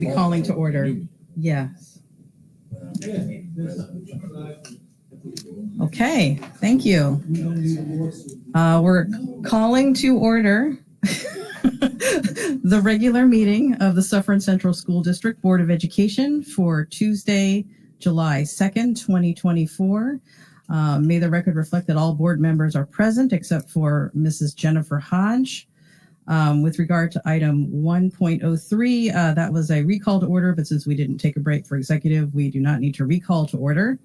Be calling to order. Yes. Okay, thank you. We're calling to order the regular meeting of the Suffern Central School District Board of Education for Tuesday, July 2nd, 2024. May the record reflect that all board members are present except for Mrs. Jennifer Hodge. With regard to item 1.03, that was a recall to order, but since we didn't take a break for executive, we do not need to recall to order.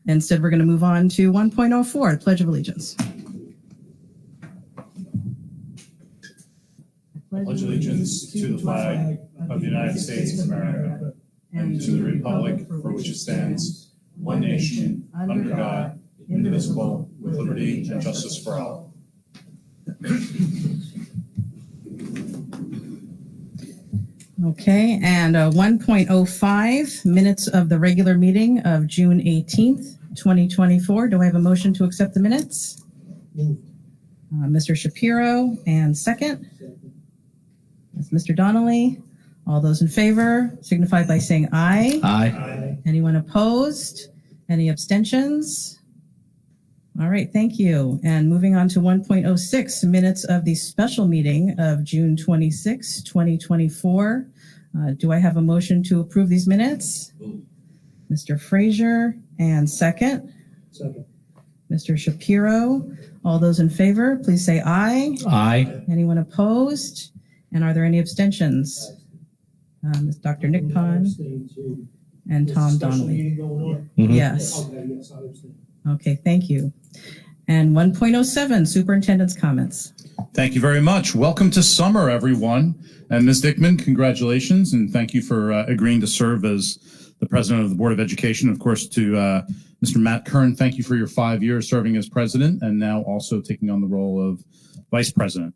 Instead, we're going to move on to 1.04, Pledge of Allegiance. Pledge allegiance to the flag of the United States of America and to the republic for which it stands, one nation, under God, indivisible, with liberty and justice for all. Okay, and 1.05, minutes of the regular meeting of June 18th, 2024. Do I have a motion to accept the minutes? Mr. Shapiro, and second? That's Mr. Donnelly. All those in favor signify by saying aye. Aye. Anyone opposed? Any abstentions? All right, thank you. And moving on to 1.06, minutes of the special meeting of June 26, 2024. Do I have a motion to approve these minutes? Mr. Frazier, and second? Second. Mr. Shapiro. All those in favor, please say aye. Aye. Anyone opposed? And are there any abstentions? Dr. Nick Pond and Tom Donnelly. Yes. Okay, thank you. And 1.07, superintendent's comments. Thank you very much. Welcome to summer, everyone. And Ms. Dickman, congratulations, and thank you for agreeing to serve as the president of the Board of Education. Of course, to Mr. Matt Kern, thank you for your 5 years serving as president and now also taking on the role of vice president.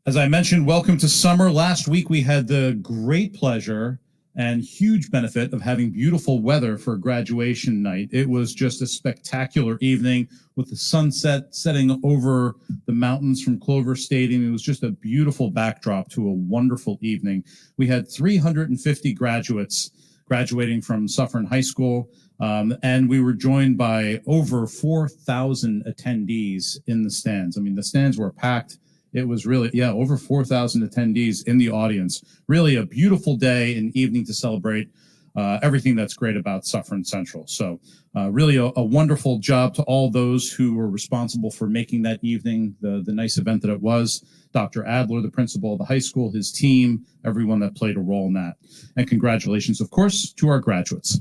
As I mentioned, welcome to summer. Last week, we had the great pleasure and huge benefit of having beautiful weather for graduation night. It was just a spectacular evening with the sunset setting over the mountains from Clover Stadium. It was just a beautiful backdrop to a wonderful evening. We had 350 graduates graduating from Suffern High School, and we were joined by over 4,000 attendees in the stands. I mean, the stands were packed. It was really, over 4,000 attendees in the audience. Really a beautiful day and evening to celebrate everything that's great about Suffern Central. So really a wonderful job to all those who were responsible for making that evening the nice event that it was. Dr. Adler, the principal of the high school, his team, everyone that played a role in that. And congratulations, of course, to our graduates.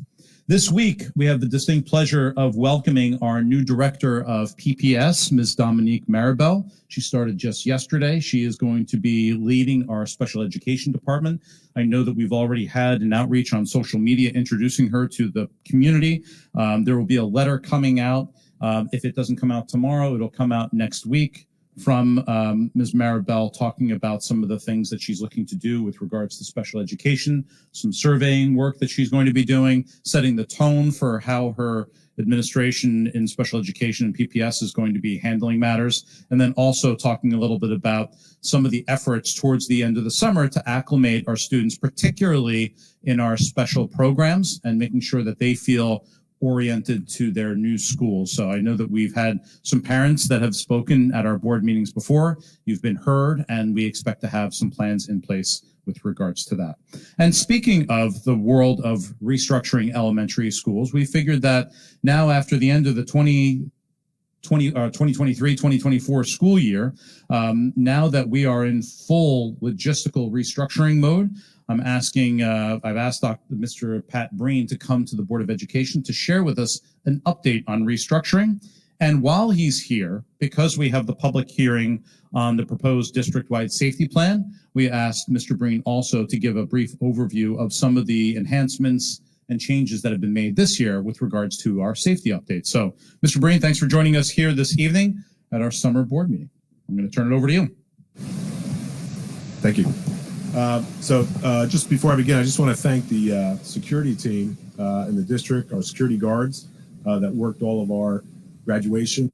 This week, we have the distinct pleasure of welcoming our new director of PPS, Ms. Dominique Maribel. She started just yesterday. She is going to be leading our special education department. I know that we've already had an outreach on social media introducing her to the community. There will be a letter coming out. If it doesn't come out tomorrow, it'll come out next week from Ms. Maribel talking about some of the things that she's looking to do with regards to special education, some surveying work that she's going to be doing, setting the tone for how her administration in special education and PPS is going to be handling matters, and then also talking a little bit about some of the efforts towards the end of the summer to acclimate our students, particularly in our special programs, and making sure that they feel oriented to their new schools. So I know that we've had some parents that have spoken at our board meetings before. You've been heard, and we expect to have some plans in place with regards to that. And speaking of the world of restructuring elementary schools, we figured that now after the end of the 2023-2024 school year, now that we are in full logistical restructuring mode, I've asked Mr. Pat Breen to come to the Board of Education to share with us an update on restructuring. And while he's here, because we have the public hearing on the proposed district-wide safety plan, we asked Mr. Breen also to give a brief overview of some of the enhancements and changes that have been made this year with regards to our safety update. So, Mr. Breen, thanks for joining us here this evening at our summer board meeting. I'm going to turn it over to you. Thank you. Just before I begin, I just want to thank the security team in the district, our security guards that worked all of our graduation.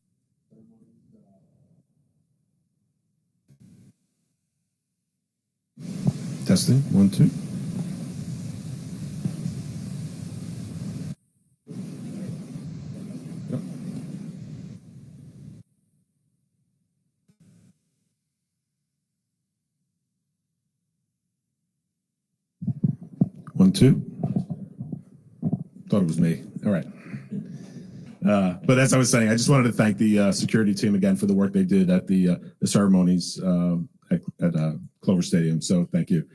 Testing, 1, 2. 1, 2. Thought it was me. All right. But as I was saying, I just wanted to thank the security team again for the work they did at the ceremonies at Clover Stadium. So thank you.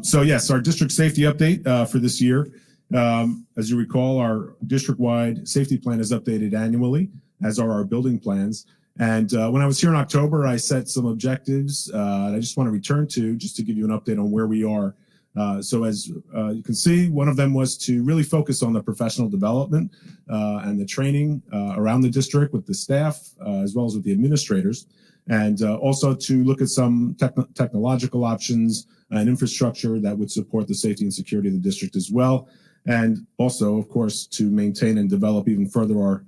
So yes, our district safety update for this year. As you recall, our district-wide safety plan is updated annually, as are our building plans. And when I was here in October, I set some objectives that I just want to return to just to give you an update on where we are. So as you can see, one of them was to really focus on the professional development and the training around the district with the staff, as well as with the administrators, and also to look at some technological options and infrastructure that would support the safety and security of the district as well. And also, of course, to maintain and develop even further our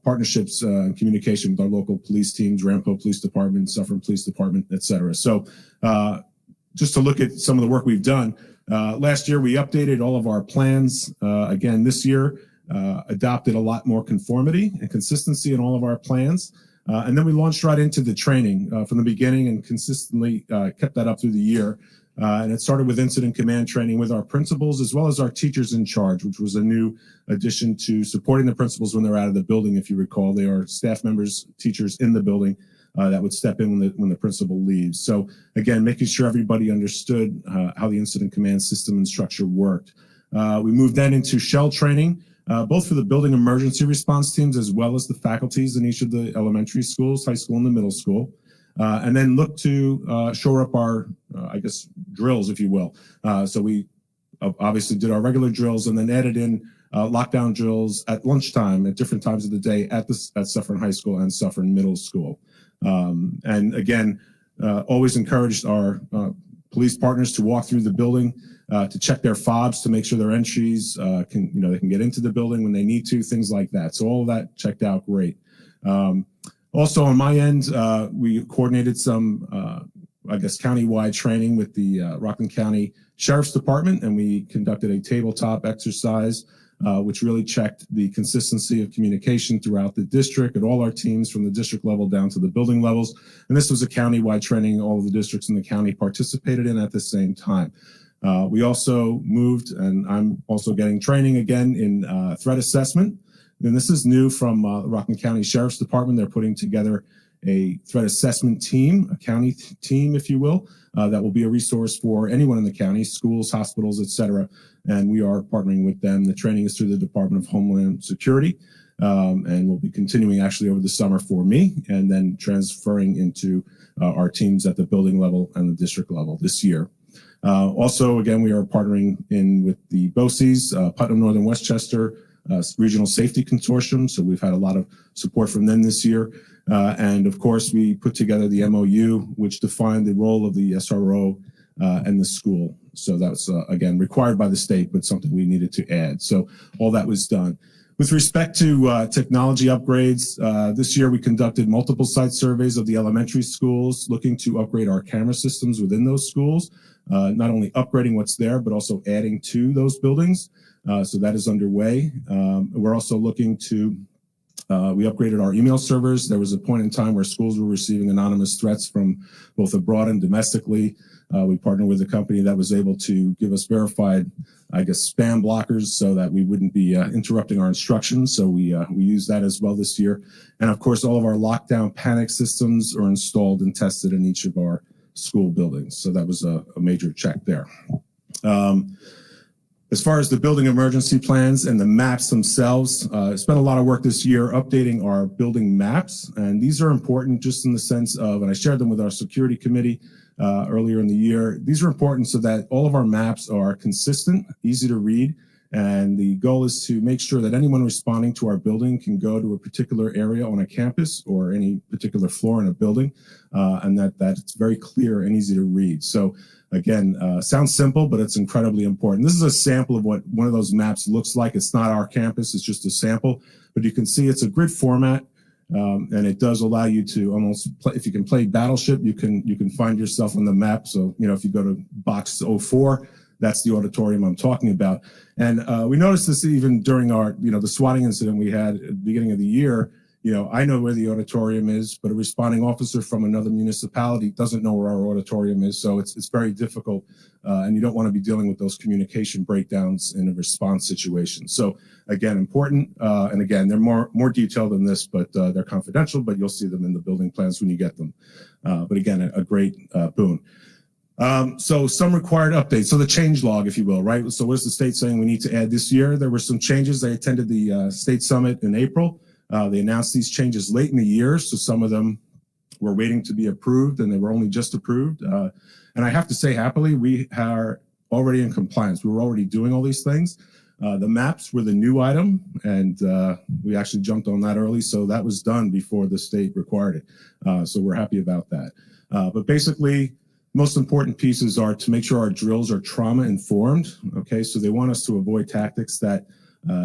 partnerships and communication with our local police teams, Rampo Police Department, Suffern Police Department, et cetera. So just to look at some of the work we've done, last year we updated all of our plans. Again, this year, adopted a lot more conformity and consistency in all of our plans. And then we launched right into the training from the beginning and consistently kept that up through the year. And it started with incident command training with our principals as well as our teachers in charge, which was a new addition to supporting the principals when they're out of the building. If you recall, they are staff members, teachers in the building that would step in when the principal leaves. So again, making sure everybody understood how the incident command system and structure worked. We moved then into shell training, both for the building emergency response teams as well as the faculties in each of the elementary schools, high school and the middle school. And then look to shore up our, drills, if you will. So we obviously did our regular drills and then added in lockdown drills at lunchtime at different times of the day at Suffern High School and Suffern Middle School. And again, always encouraged our police partners to walk through the building, to check their fobs to make sure their entries they can get into the building when they need to, things like that. So all of that checked out great. Also on my end, we coordinated some, countywide training with the Rockland County Sheriff's Department, and we conducted a tabletop exercise, which really checked the consistency of communication throughout the district at all our teams from the district level down to the building levels. And this was a countywide training all of the districts in the county participated in at the same time. We also moved, and I'm also getting training again in threat assessment. And this is new from the Rockland County Sheriff's Department. They're putting together a threat assessment team, a county team, if you will, that will be a resource for anyone in the county, schools, hospitals, et cetera. And we are partnering with them. The training is through the Department of Homeland Security, and will be continuing actually over the summer for me, and then transferring into our teams at the building level and the district level this year. Also, again, we are partnering in with the BOCES, Putnam Northern Westchester Regional Safety Consortium. So we've had a lot of support from them this year. And of course, we put together the MOU, which defined the role of the SRO and the school. So that's, again, required by the state, but something we needed to add. So all that was done. With respect to technology upgrades, this year we conducted multiple site surveys of the elementary schools, looking to upgrade our camera systems within those schools, not only upgrading what's there, but also adding to those buildings. So that is underway. We're also looking to, we upgraded our email servers. There was a point in time where schools were receiving anonymous threats from both abroad and domestically. We partnered with a company that was able to give us verified, spam blockers so that we wouldn't be interrupting our instructions. So we used that as well this year. And of course, all of our lockdown panic systems are installed and tested in each of our school buildings. So that was a major check there. As far as the building emergency plans and the maps themselves, spent a lot of work this year updating our building maps. And these are important just in the sense of, and I shared them with our security committee earlier in the year. These are important so that all of our maps are consistent, easy to read. And the goal is to make sure that anyone responding to our building can go to a particular area on a campus or any particular floor in a building, and that it's very clear and easy to read. So again, sounds simple, but it's incredibly important. This is a sample of what one of those maps looks like. It's not our campus, it's just a sample, but you can see it's a grid format, and it does allow you to almost play, if you can play Battleship, you can find yourself on the map. So, if you go to box 04, that's the auditorium I'm talking about. And we noticed this even during our, the swatting incident we had at the beginning of the year. I know where the auditorium is, but a responding officer from another municipality doesn't know where our auditorium is. So it's very difficult, and you don't want to be dealing with those communication breakdowns in a response situation. So again, important, and again, they're more detailed than this, but they're confidential, but you'll see them in the building plans when you get them. But again, a great boon. So some required updates. So the change log, if you will, right? So what is the state saying we need to add this year? There were some changes. I attended the state summit in April. They announced these changes late in the year, so some of them were waiting to be approved, and they were only just approved. And I have to say, happily, we are already in compliance. We were already doing all these things. The maps were the new item, and we actually jumped on that early, so that was done before the state required it. So we're happy about that. But basically, most important pieces are to make sure our drills are trauma informed. Okay, so they want us to avoid tactics that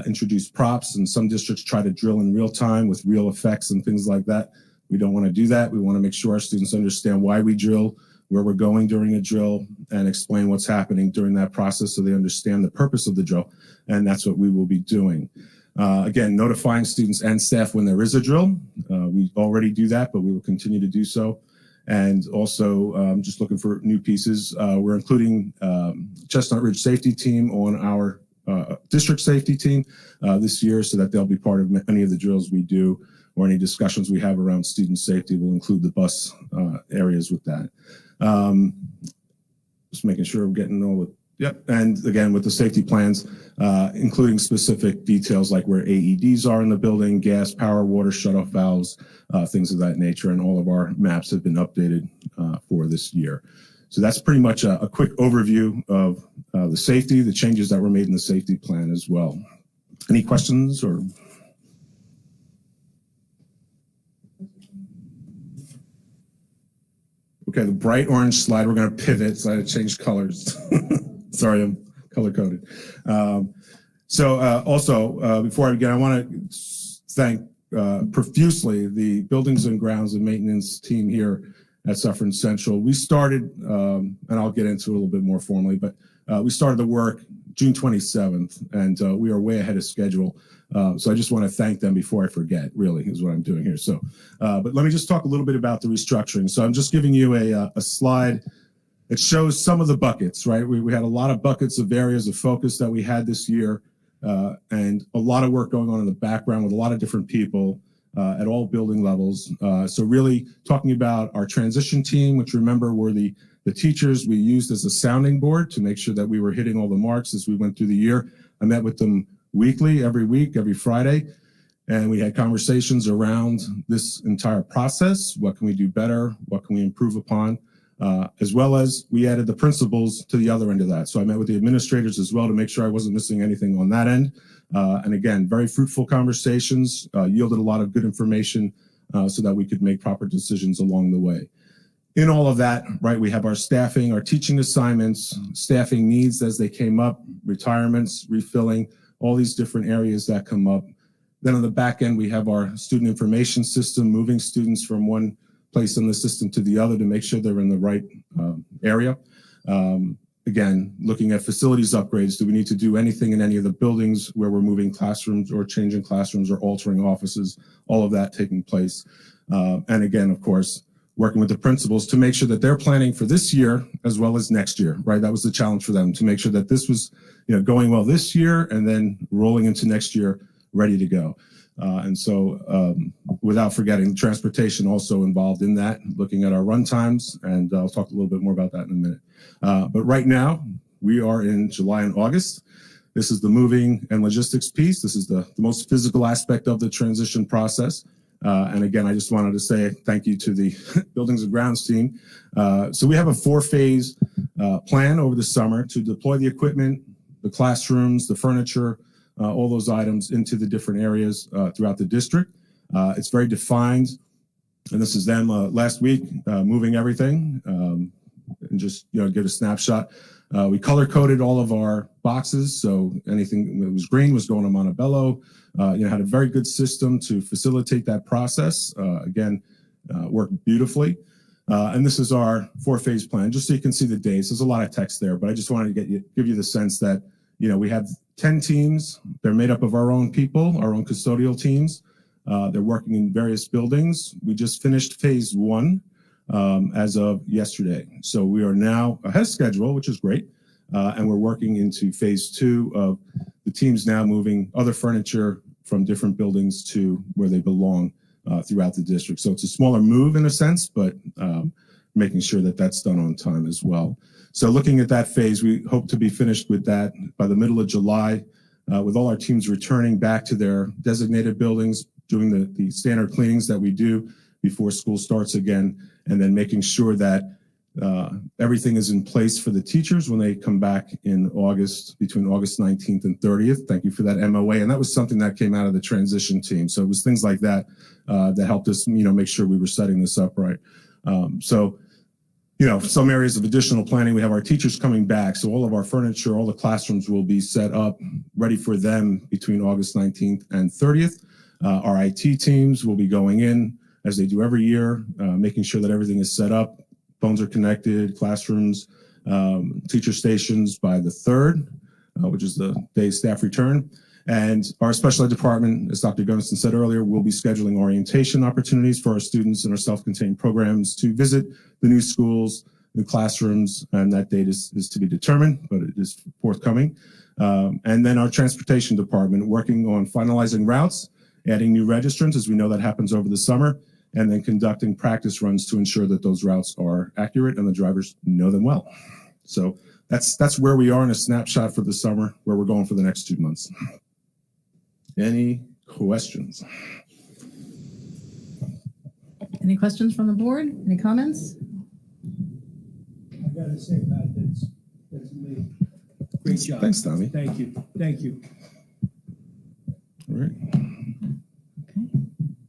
introduce props, and some districts try to drill in real time with real effects and things like that. We don't want to do that. We want to make sure our students understand why we drill, where we're going during a drill, and explain what's happening during that process so they understand the purpose of the drill, and that's what we will be doing. Again, notifying students and staff when there is a drill. We already do that, but we will continue to do so. And also just looking for new pieces. We're including Chestnut Ridge Safety Team on our district safety team this year, so that they'll be part of any of the drills we do, or any discussions we have around student safety. We'll include the bus areas with that. Just making sure we're getting all the, yep. And again, with the safety plans, including specific details like where AEDs are in the building, gas, power, water, shutoff valves, things of that nature. And all of our maps have been updated for this year. So that's pretty much a quick overview of the safety, the changes that were made in the safety plan as well. Any questions or? Okay, the bright orange slide, we're going to pivot, so I had to change colors. Sorry, I'm color-coded. Also, before I begin, I want to thank profusely the buildings and grounds and maintenance team here at Suffern Central. We started, and I'll get into it a little bit more formally, but we started the work June 27th, and we are way ahead of schedule. So I just want to thank them before I forget, really, is what I'm doing here. So, but let me just talk a little bit about the restructuring. So I'm just giving you a slide that shows some of the buckets, right? We had a lot of buckets of areas of focus that we had this year, and a lot of work going on in the background with a lot of different people at all building levels. So really talking about our transition team, which remember were the teachers we used as a sounding board to make sure that we were hitting all the marks as we went through the year. I met with them weekly, every week, every Friday, and we had conversations around this entire process. What can we do better? What can we improve upon? As well as we added the principals to the other end of that. So I met with the administrators as well to make sure I wasn't missing anything on that end. And again, very fruitful conversations, yielded a lot of good information so that we could make proper decisions along the way. In all of that, right, we have our staffing, our teaching assignments, staffing needs as they came up, retirements, refilling, all these different areas that come up. Then on the back end, we have our student information system, moving students from one place in the system to the other to make sure they're in the right area. Again, looking at facilities upgrades. Do we need to do anything in any of the buildings where we're moving classrooms or changing classrooms or altering offices? All of that taking place. And again, of course, working with the principals to make sure that they're planning for this year as well as next year, right? That was the challenge for them, to make sure that this was, going well this year and then rolling into next year ready to go. And so without forgetting, transportation also involved in that, looking at our run times, and I'll talk a little bit more about that in a minute. But right now, we are in July and August. This is the moving and logistics piece. This is the most physical aspect of the transition process. And again, I just wanted to say thank you to the Buildings and Grounds team. So we have a 4-phase plan over the summer to deploy the equipment, the classrooms, the furniture, all those items into the different areas throughout the district. It's very defined, and this is them last week moving everything, and just give a snapshot. We color-coded all of our boxes, so anything that was green was going to Montebello. Had a very good system to facilitate that process. Again, worked beautifully. And this is our 4-phase plan, just so you can see the days. There's a lot of text there, but I just wanted to give you the sense that we have 10 teams. They're made up of our own people, our own custodial teams. They're working in various buildings. We just finished phase one as of yesterday. So we are now ahead of schedule, which is great. And we're working into phase two of the teams now moving other furniture from different buildings to where they belong throughout the district. So it's a smaller move in a sense, but making sure that that's done on time as well. So looking at that phase, we hope to be finished with that by the middle of July, with all our teams returning back to their designated buildings, doing the standard cleanings that we do before school starts again, and then making sure that everything is in place for the teachers when they come back in August, between August 19th and 30th. Thank you for that MOA. And that was something that came out of the transition team. So it was things like that that helped us, make sure we were setting this up right. Some areas of additional planning, we have our teachers coming back. So all of our furniture, all the classrooms will be set up, ready for them between August 19th and 30th. Our IT teams will be going in, as they do every year, making sure that everything is set up. Phones are connected, classrooms, teacher stations by the 3rd, which is the day staff return. And our special ed department, as Dr. Gunnison said earlier, will be scheduling orientation opportunities for our students in our self-contained programs to visit the new schools, new classrooms, and that date is to be determined, but it is forthcoming. And then our transportation department working on finalizing routes, adding new registrants, as we know that happens over the summer, and then conducting practice runs to ensure that those routes are accurate and the drivers know them well. So that's where we are in a snapshot for the summer, where we're going for the next 2 months. Any questions? Any questions from the board? Any comments? I gotta say, Pat, that's amazing. Great job. Thanks, Tommy. Thank you. All right.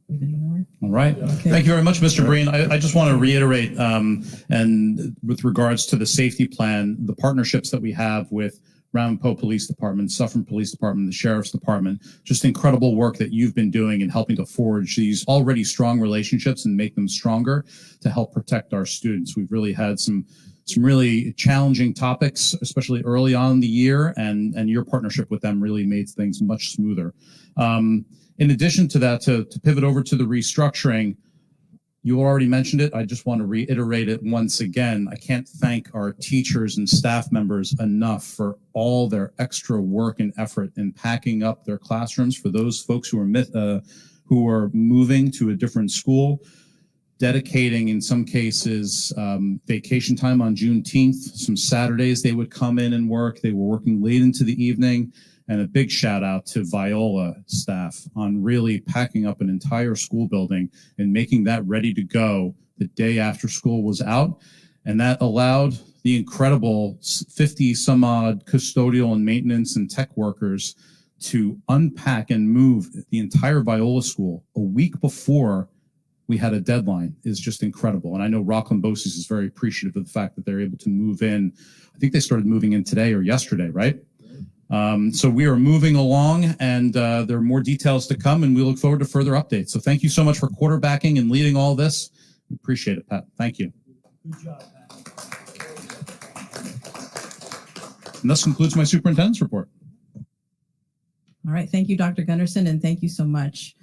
Any more? All right. Okay. Thank you very much, Mr. Breen. I just want to reiterate, and with regards to the safety plan, the partnerships that we have with Ramapo Police Department, Suffern Police Department, the Sheriff's Department, just incredible work that you've been doing in helping to forge these already strong relationships and make them stronger to help protect our students. We've really had some really challenging topics, especially early on in the year, and your partnership with them really made things much smoother. In addition to that, to pivot over to the restructuring, you already mentioned it. I just want to reiterate it once again. I can't thank our teachers and staff members enough for all their extra work and effort in packing up their classrooms for those folks who are moving to a different school, dedicating, in some cases, vacation time on Juneteenth. Some Saturdays they would come in and work. They were working late into the evening. And a big shout out to Viola staff on really packing up an entire school building and making that ready to go the day after school was out. And that allowed the incredible 50 some odd custodial and maintenance and tech workers to unpack and move the entire Viola school a week before we had a deadline. Is just incredible. And I know Rockland Boces is very appreciative of the fact that they're able to move in. I think they started moving in today or yesterday, right? So we are moving along, and there are more details to come, and we look forward to further updates. So thank you so much for quarterbacking and leading all this. We appreciate it, Pat. Thank you. Good job, Pat. And this concludes my superintendent's report. All right. Thank you, Dr. Gunderson, and thank you so much,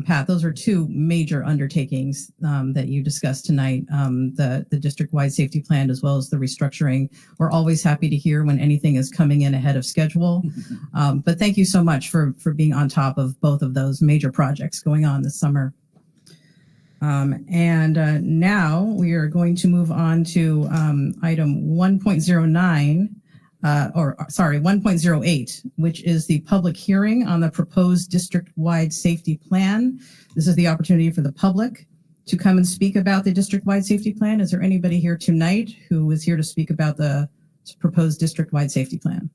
Pat. Those are two major undertakings that you discussed tonight, the district-wide safety plan as well as the restructuring. We're always happy to hear when anything is coming in ahead of schedule. But thank you so much for being on top of both of those major projects going on this summer. Now we are going to move on to item 1.09. 1.08, which is the public hearing on the proposed district-wide safety plan. This is the opportunity for the public to come and speak about the district-wide safety plan. Is there anybody here tonight who is here to speak about the proposed district-wide safety plan?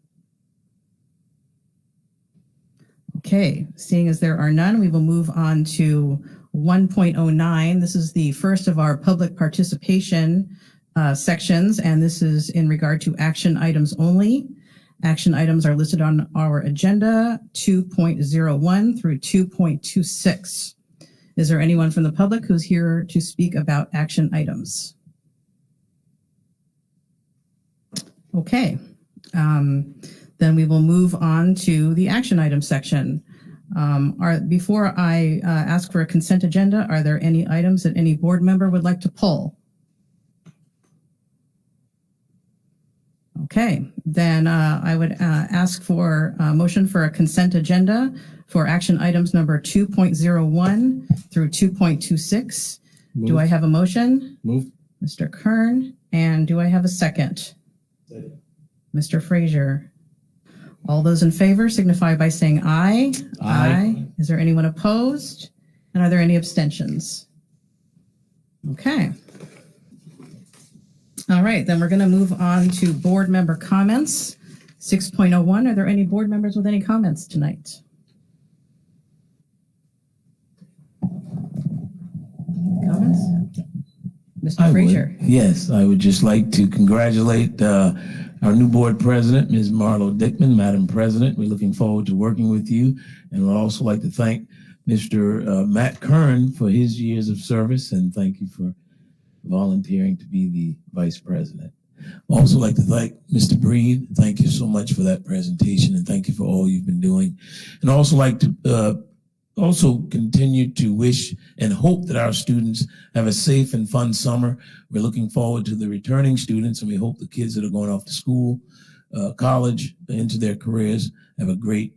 Okay, seeing as there are none, we will move on to 1.09. This is the first of our public participation sections, and this is in regard to action items only. Action items are listed on our agenda, 2.01 through 2.26. Is there anyone from the public who's here to speak about action items? Okay, then we will move on to the action item section. Before I ask for a consent agenda, are there any items that any board member would like to pull? Okay, then I would ask for a motion for a consent agenda for action items number 2.01 through 2.26. Do I have a motion? Move. Mr. Kern, and do I have a second? Second. Mr. Frazier. All those in favor signify by saying aye. Aye. Is there anyone opposed? And are there any abstentions? Okay. All right, then we're going to move on to board member comments. 6.01, are there any board members with any comments tonight? Comments? Mr. Frazier. Yes, I would just like to congratulate our new board president, Ms. Marlo Dickman. Madam President, we're looking forward to working with you. And we'd also like to thank Mr. Matt Kern for his years of service, and thank you for volunteering to be the vice president. I'd also like to thank Mr. Breen. Thank you so much for that presentation, and thank you for all you've been doing. And also like to also continue to wish and hope that our students have a safe and fun summer. We're looking forward to the returning students, and we hope the kids that are going off to school, college, into their careers have a great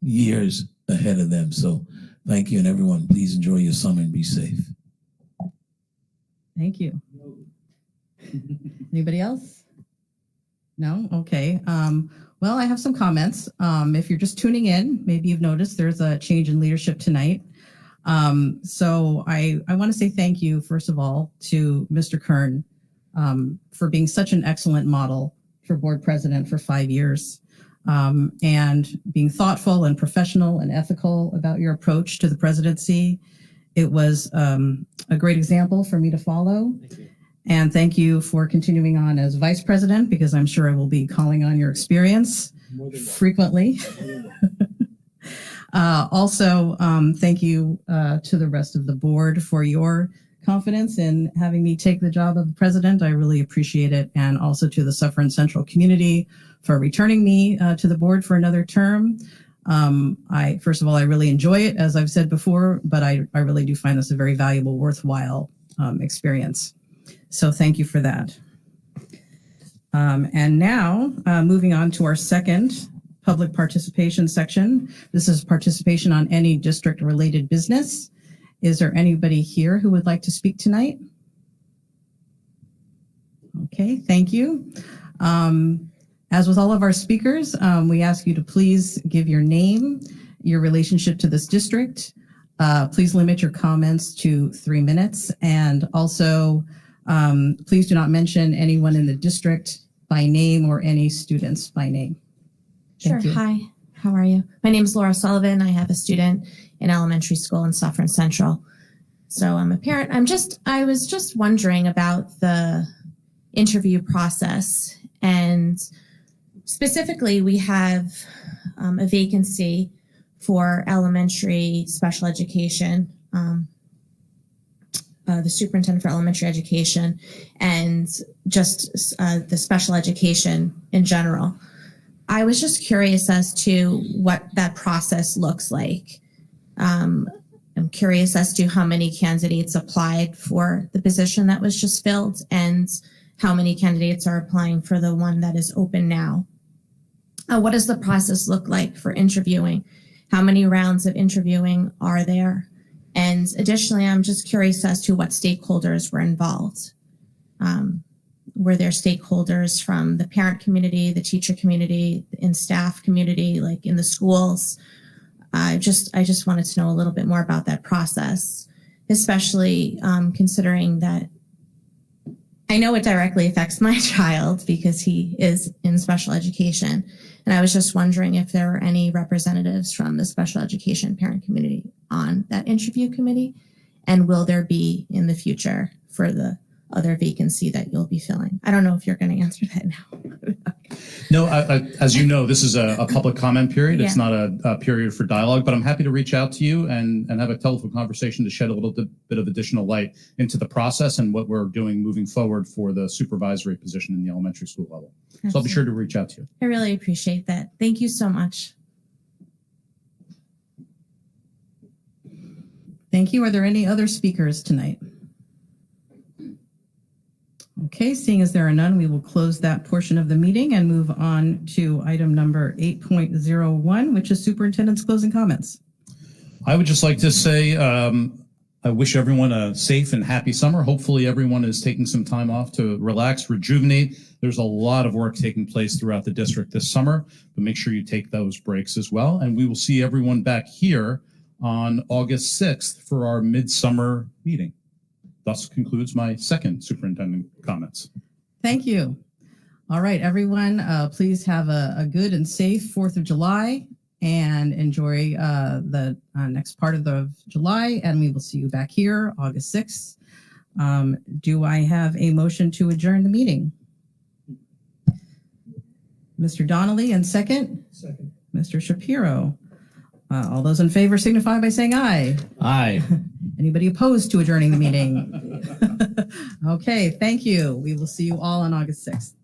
years ahead of them. So thank you, and everyone, please enjoy your summer and be safe. Thank you. Anybody else? No? Okay. Well, I have some comments. If you're just tuning in, maybe you've noticed there's a change in leadership tonight. So I want to say thank you, first of all, to Mr. Kern for being such an excellent model for board president for 5 years, and being thoughtful and professional and ethical about your approach to the presidency. It was a great example for me to follow. Thank you. And thank you for continuing on as vice president, because I'm sure I will be calling on your experience frequently. Also, thank you to the rest of the board for your confidence in having me take the job of president. I really appreciate it. And also to the Suffern Central community for returning me to the board for another term. First of all, I really enjoy it, as I've said before, but I really do find this a very valuable, worthwhile experience. So thank you for that. And now, moving on to our second public participation section. This is participation on any district-related business. Is there anybody here who would like to speak tonight? Okay, thank you. As with all of our speakers, we ask you to please give your name, your relationship to this district. Please limit your comments to 3 minutes. And also, please do not mention anyone in the district by name or any students by name. Sure. Hi, how are you? My name is Laura Sullivan. I have a student in elementary school in Suffern Central. So I'm a parent. I was just wondering about the interview process, and specifically we have a vacancy for elementary special education, the superintendent for elementary education, and just the special education in general. I was just curious as to what that process looks like. I'm curious as to how many candidates applied for the position that was just filled, and how many candidates are applying for the one that is open now. What does the process look like for interviewing? How many rounds of interviewing are there? And additionally, I'm just curious as to what stakeholders were involved. Were there stakeholders from the parent community, the teacher community, in staff community, like in the schools? I just wanted to know a little bit more about that process, especially considering that I know it directly affects my child because he is in special education. And I was just wondering if there were any representatives from the special education parent community on that interview committee, and will there be in the future for the other vacancy that you'll be filling? I don't know if you're going to answer that now. No, as you know, this is a public comment period. It's Yeah. not a period for dialogue, but I'm happy to reach out to you and have a telephone conversation to shed a little bit of additional light into the process and what we're doing moving forward for the supervisory position in the elementary school level. So I'll be sure to reach out to you. I really appreciate that. Thank you so much. Thank you. Are there any other speakers tonight? Okay, seeing as there are none, we will close that portion of the meeting and move on to item number 8.01, which is superintendent's closing comments. I would just like to say I wish everyone a safe and happy summer. Hopefully everyone is taking some time off to relax, rejuvenate. There's a lot of work taking place throughout the district this summer, but make sure you take those breaks as well. And we will see everyone back here on August 6th for our midsummer meeting. Thus concludes my second superintendent comments. Thank you. All right, everyone, please have a good and safe 4th of July and enjoy the next part of the July. And we will see you back here August 6th. Do I have a motion to adjourn the meeting? Mr. Donnelly, and second? Second. Mr. Shapiro. All those in favor signify by saying aye. Aye. Anybody opposed to adjourning the meeting? Okay, thank you. We will see you all on August 6th.